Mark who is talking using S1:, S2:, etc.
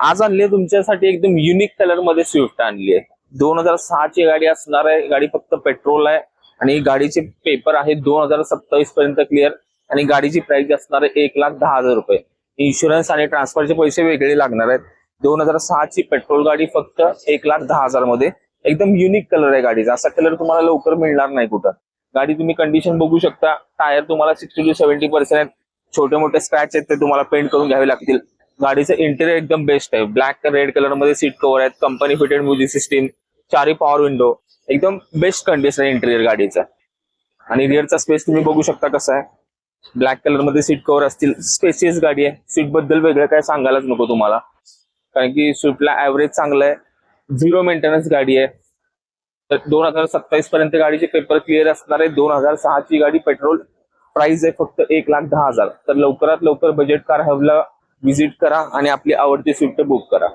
S1: आज आणली आहे तुमच्यासाठी एकदम युनिक कलर मध्ये स्विफ्ट आणली आहे. 2006 ची गाडी असणार आहे. गाडी फक्त पेट्रोल आहे आणि गाडीचे पेपर आहे 2027 पर्यंत क्लिअर आणि गाडीची प्राइस असणार आहे 1,10,000 रुपये. इन्शुरन्स आणि ट्रान्सफरचे पैसे वेगळे लागणार आहेत. 2006 ची पेट्रोल गाडी फक्त 1,10,000 मध्ये. एकदम युनिक कलर आहे गाडीचा. असा कलर तुम्हाला लवकर मिळणार नाही कुठं. गाडी तुम्ही कंडिशन बघू शकता. टायर तुम्हाला 60 to 70% आहेत. छोटे मोठे स्क्रॅच आहेत ते तुम्हाला पेंट करून घ्यावे लागतील. गाडीचं इंटेरियर एकदम बेस्ट आहे. ब्लॅक रेड कलर मध्ये सीट कव्हर आहेत. Company fitted music system, 4 power window. एकदम बेस्ट कंडिशन आहे इंटेरियर गाडीचा. आणि रिअरचा स्पेस तुम्ही बघू शकता कसा आहे. ब्लॅक कलर मध्ये सीट कव्हर असतील. स्पेसियस गाडी आहे. सीट बद्दल वेगळं काय सांगायलाच नको तुम्हाला, कारण की स्विफ्टला ऍव्हरेज चांगलं आहे. 0 मेंटेनन्स गाडी आहे. तर 2027 पर्यंत गाडीचे पेपर क्लिअर असणार आहे. 2006 ची गाडी पेट्रोल. प्राइस आहे फक्त 1,10,000. तर लवकरात लवकर बजेट कार हबला व्हिजिट करा आणि आपली आवडती स्विफ्ट बुक करा.